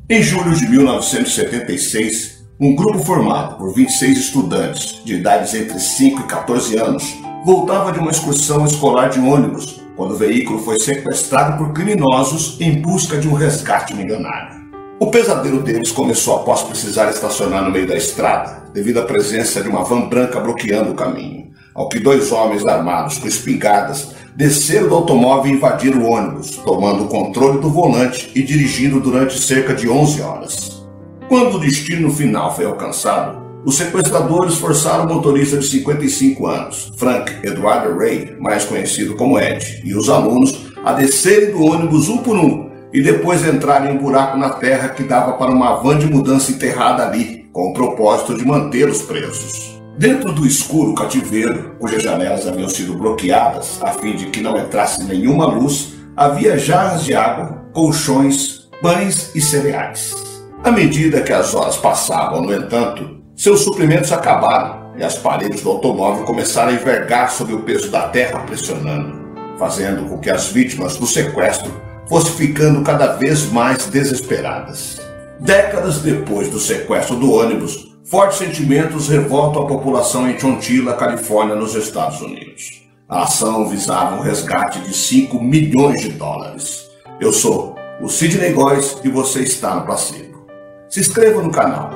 Em julho de 1976, um grupo formado por 26 estudantes de idades entre 5 e 14 anos voltava de uma excursão escolar de ônibus quando o veículo foi sequestrado por criminosos em busca de um resgate milionário. O pesadelo deles começou após precisar estacionar no meio da estrada, devido à presença de uma van branca bloqueando o caminho, ao que dois homens armados com espingardas desceram do automóvel e invadiram o ônibus, tomando o controle do volante e dirigindo durante cerca de 11 horas. Quando o destino final foi alcançado, os sequestradores forçaram o motorista de 55 anos, Frank Edward Ray, mais conhecido como Ed, e os alunos a descerem do ônibus um por um e depois entrarem em um buraco na terra que dava para uma van de mudança enterrada ali, com o propósito de mantê-los presos. Dentro do escuro cativeiro, cujas janelas haviam sido bloqueadas a fim de que não entrasse nenhuma luz, havia jarras de água, colchões, pães e cereais. À medida que as horas passavam, no entanto, seus suprimentos acabaram e as paredes do automóvel começaram a envergar sob o peso da terra pressionando, fazendo com que as vítimas do sequestro fossem ficando cada vez mais desesperadas. Décadas depois do sequestro do ônibus, fortes sentimentos revoltam a população em Chonchilla, Califórnia, nos Estados Unidos. A ação visava um resgate de 5 milhões de dólares. Eu sou o Sidney Góes e você está no Placebo. Se inscreva no canal,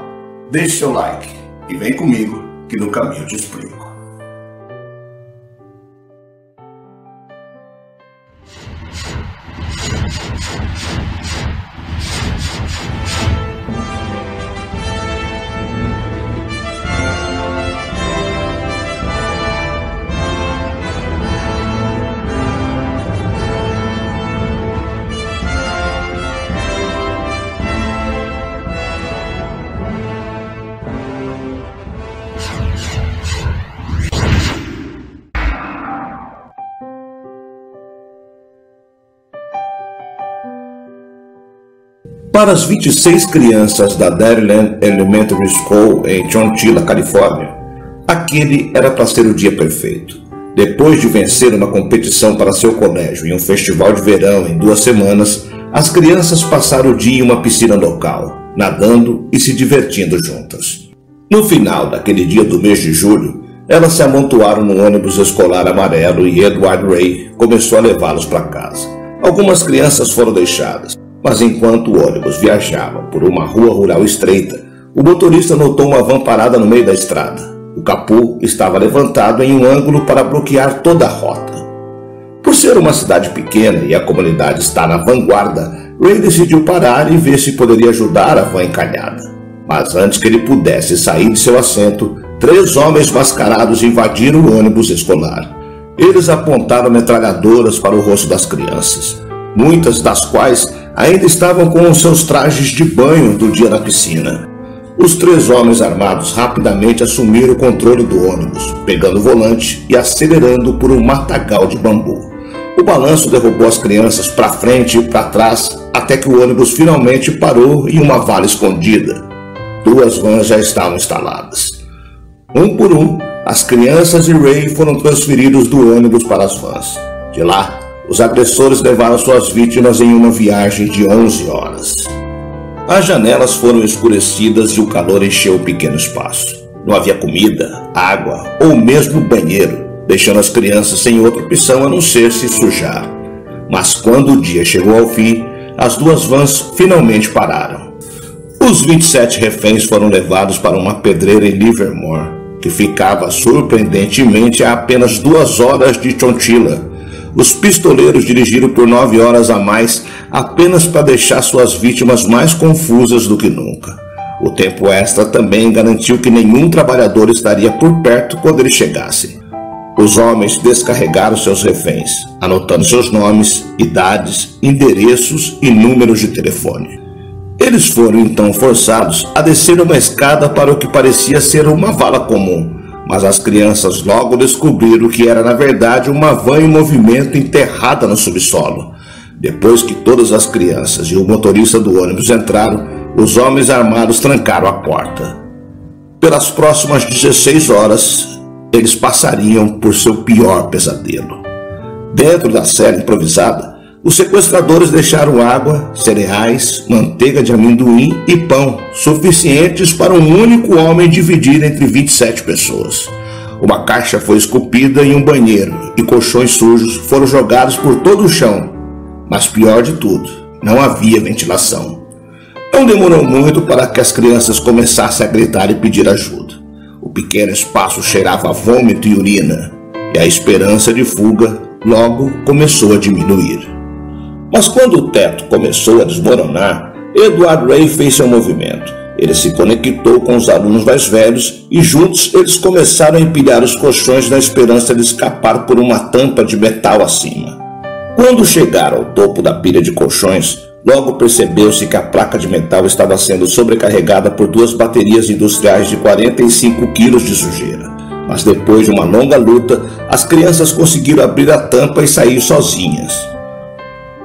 deixe seu like e vem comigo que no caminho eu te explico. Para as 26 crianças da Dairyland Elementary School em Chonchilla, Califórnia, aquele era para ser o dia perfeito. Depois de vencer uma competição para seu colégio em um festival de verão em 2 semanas, as crianças passaram o dia em uma piscina local, nadando e se divertindo juntas. No final daquele dia do mês de julho, elas se amontoaram no ônibus escolar amarelo e Edward Ray começou a levá-los para casa. Algumas crianças foram deixadas, mas enquanto o ônibus viajava por uma rua rural estreita, o motorista notou uma van parada no meio da estrada. O capô estava levantado em um ângulo para bloquear toda a rota. Por ser uma cidade pequena e a comunidade estar na vanguarda, Ray decidiu parar e ver se poderia ajudar a van encalhada. Mas antes que ele pudesse sair de seu assento, 3 homens mascarados invadiram o ônibus escolar. Eles apontaram metralhadoras para o rosto das crianças, muitas das quais ainda estavam com os seus trajes de banho do dia na piscina. Os 3 homens armados rapidamente assumiram o controle do ônibus, pegando o volante e acelerando por um matagal de bambu. O balanço derrubou as crianças para frente e para trás, até que o ônibus finalmente parou em uma vala escondida. 2 vans já estavam instaladas. Um por um, as crianças e Ray foram transferidos do ônibus para as vans. De lá, os agressores levaram suas vítimas em uma viagem de 11 horas. As janelas foram escurecidas e o calor encheu o pequeno espaço. Não havia comida, água ou mesmo banheiro, deixando as crianças sem outra opção a não ser se sujar. Mas quando o dia chegou ao fim, as 2 vans finalmente pararam. Os 27 reféns foram levados para uma pedreira em Livermore, que ficava surpreendentemente a apenas 2 horas de Chonchilla. Os pistoleiros dirigiram por 9 horas a mais apenas para deixar suas vítimas mais confusas do que nunca. O tempo extra também garantiu que nenhum trabalhador estaria por perto quando eles chegassem. Os homens descarregaram seus reféns, anotando seus nomes, idades, endereços e números de telefone. Eles foram então forçados a descer uma escada para o que parecia ser uma vala comum, mas as crianças logo descobriram que era na verdade uma van em movimento enterrada no subsolo. Depois que todas as crianças e o motorista do ônibus entraram, os homens armados trancaram a porta. Pelas próximas 16 horas, eles passariam por seu pior pesadelo. Dentro da cela improvisada, Os sequestradores deixaram água, cereais, manteiga de amendoim e pão, suficientes para um único homem dividir entre 27 pessoas. Uma caixa foi esculpida em um banheiro e colchões sujos foram jogados por todo o chão. Mas pior de tudo, não havia ventilação. Não demorou muito para que as crianças começassem a gritar e pedir ajuda. O pequeno espaço cheirava a vômito e urina, e a esperança de fuga logo começou a diminuir. Mas quando o teto começou a desmoronar, Edward Ray fez seu movimento. Ele se conectou com os alunos mais velhos e juntos eles começaram a empilhar os colchões na esperança de escapar por uma tampa de metal acima. Quando chegaram ao topo da pilha de colchões, logo percebeu-se que a placa de metal estava sendo sobrecarregada por 2 baterias industriais de 45 quilos de sujeira. Mas depois de uma longa luta, as crianças conseguiram abrir a tampa e sair sozinhas.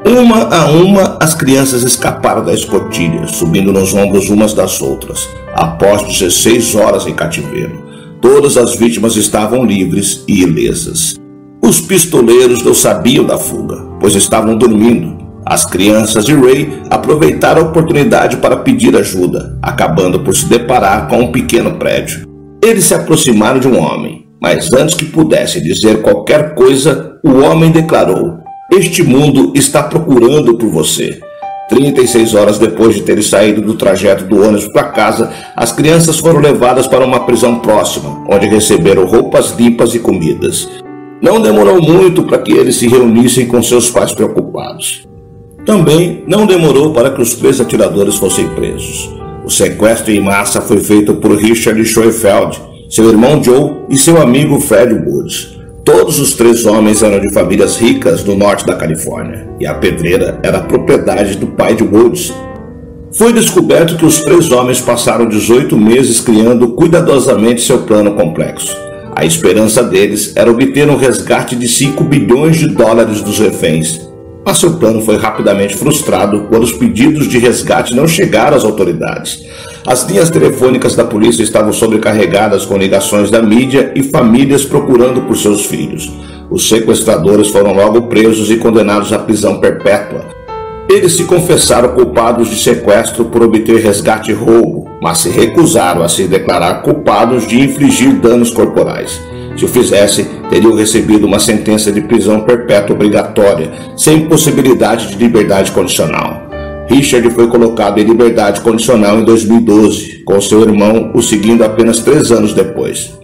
Uma a uma, as crianças escaparam da escotilha, subindo nos ombros umas das outras. Após 16 horas em cativeiro, todas as vítimas estavam livres e ilesas. Os pistoleiros não sabiam da fuga, pois estavam dormindo. As crianças de Ray aproveitaram a oportunidade para pedir ajuda, acabando por se deparar com um pequeno prédio. Eles se aproximaram de um homem, mas antes que pudesse dizer qualquer coisa, o homem declarou: "Este mundo está procurando por você." 36 horas depois de terem saído do trajeto do ônibus para casa, as crianças foram levadas para uma prisão próxima, onde receberam roupas limpas e comidas. Não demorou muito para que eles se reunissem com seus pais preocupados. Também não demorou para que os 3 atiradores fossem presos. O sequestro em massa foi feito por Richard Schoenfeld, seu irmão Joe e seu amigo Fred Woods. Todos os 3 homens eram de famílias ricas do norte da Califórnia, e a pedreira era propriedade do pai de Woods. Foi descoberto que os 3 homens passaram 18 meses criando cuidadosamente seu plano complexo. A esperança deles era obter um resgate de $5 bilhões dos reféns. Mas seu plano foi rapidamente frustrado quando os pedidos de resgate não chegaram às autoridades. As linhas telefônicas da polícia estavam sobrecarregadas com ligações da mídia e famílias procurando por seus filhos. Os sequestradores foram logo presos e condenados à prisão perpétua. Eles se confessaram culpados de sequestro por obter resgate e roubo, mas se recusaram a se declarar culpados de infligir danos corporais. Se o fizessem, teriam recebido uma sentença de prisão perpétua obrigatória, sem possibilidade de liberdade condicional. Richard foi colocado em liberdade condicional em 2012, com seu irmão o seguindo apenas 3 anos depois.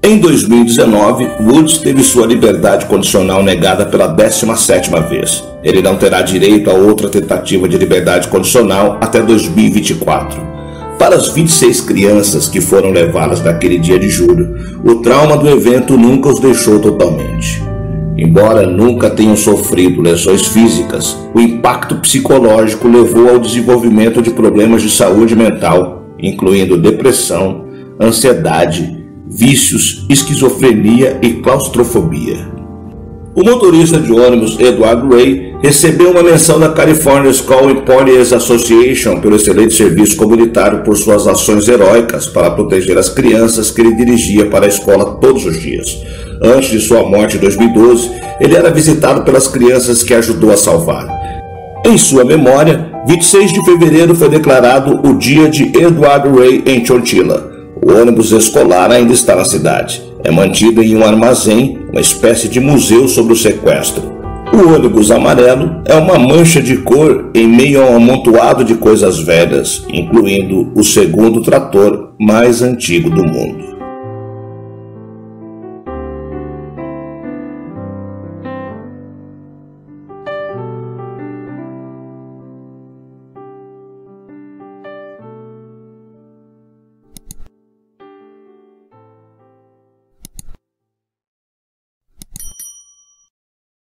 Em 2019, Woods teve sua liberdade condicional negada pela 17ª vez. Ele não terá direito a outra tentativa de liberdade condicional até 2024. Para as 26 crianças que foram levadas naquele dia de julho, o trauma do evento nunca os deixou totalmente. Embora nunca tenham sofrido lesões físicas, o impacto psicológico levou ao desenvolvimento de problemas de saúde mental, incluindo depressão, ansiedade, vícios, esquizofrenia e claustrofobia. O motorista de ônibus Edward Ray recebeu uma menção da California School Employees Association pelo excelente serviço comunitário por suas ações heróicas para proteger as crianças que ele dirigia para a escola todos os dias. Antes de sua morte em 2012, ele era visitado pelas crianças que ajudou a salvar. Em sua memória, 26 de fevereiro foi declarado o dia de Edward Ray em Chonchilla. O ônibus escolar ainda está na cidade. É mantido em um armazém, uma espécie de museu sobre o sequestro. O ônibus amarelo é uma mancha de cor em meio a um amontoado de coisas velhas, incluindo o segundo trator mais antigo do mundo.